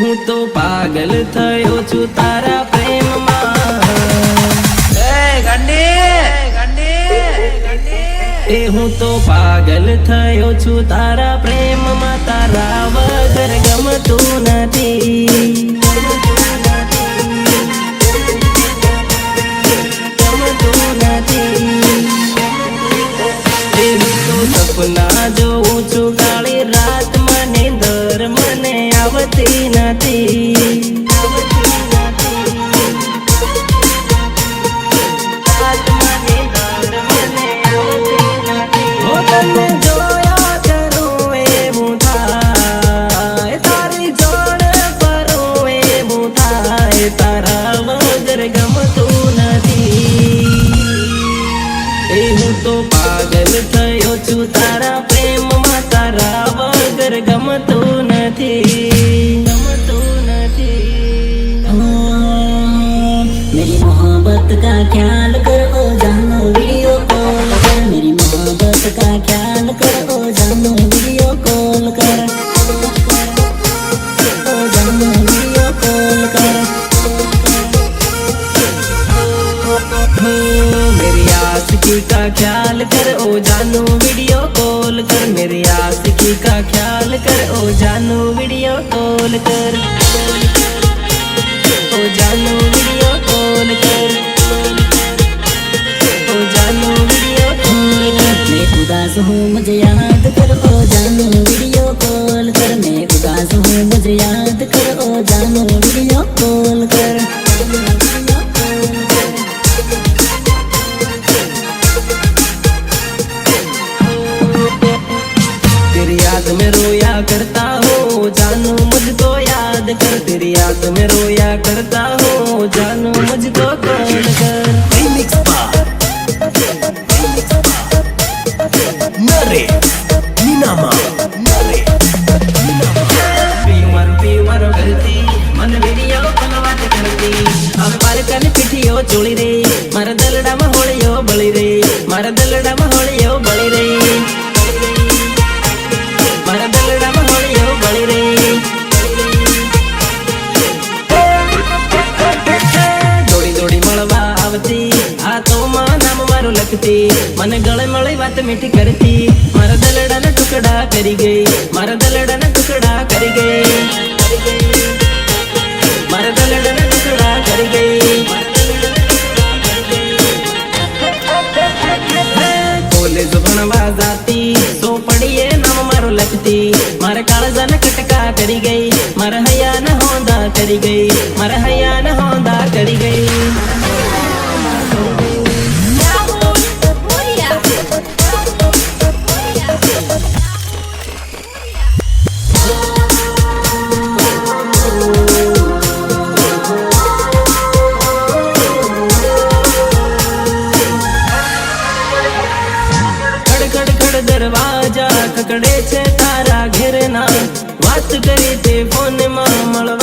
હું તો પાગલ થયો છું તારા પ્રેમમાં હું તો પાગલ થયો છું તારા પ્રેમમાં તારા વગર ગમતું નથી સપના જોઉં છું કાળી રાત મને દર મને આવતી નથી તને જોયા કરું એવું થાય તારી જોડ ફરું એવું થાય તારા વગર ગમતું નથી હું તો પાગલ થયો છું તારા પ્રેમમાં તારા વગર ગમતું નથી मेरी मोहब्बत का ख्याल करो जानो वीडियो कॉल कर मेरी मोहब्बत का ख्याल करो जानो वीडियो कॉल कर जानो वीडियो कॉल कर मेरी आशिकी का ख्याल कर ओ जानो वीडियो कॉल कर मेरी आशिकी का ख्याल कर ओ जानो वीडियो कॉल कर ओ जानो वीडियो कॉल कर ओ जानो वीडियो कॉल कर मैं उदास हूँ मुझे याद कर ओ जानो वीडियो कॉल कर मैं उदास हूँ मुझे याद कर ओ जानो वीडियो कॉल कर तेरी याद में रोया करता हो जानो मुझको याद कर तेरी याद में रोया करता हो जानो मुझको कॉल कर Nare Ninama पीवर करती मन वीडियो कॉल बात करती अब पार कन पिठियो चोली रे मारा दलड़ा में होलियो बळी रे मारा दलड़ा में होलियो बळी रे मारा दलड़ा में होलियो बळी रे दौड़ी दौड़ी मळवा आवती आ तो मां नाम मारो लखती मन गळे मळे बात मीठी करती मारा दलड़ा ने टुकड़ा करी गई मारा दलड़ा ने टुकड़ा करी गई मारा दलड़ा ने टुकड़ा करी गई कॉलेज भणवा जाती सो पड़िए नाम मारो लखती मारा काळजा ने कटका करी गई मारा हया न होंदा करी गई मारा हया न होंदा करी गई दरवाजा खकड़े छे तारा घेरना बात करी ते फोन में मळवा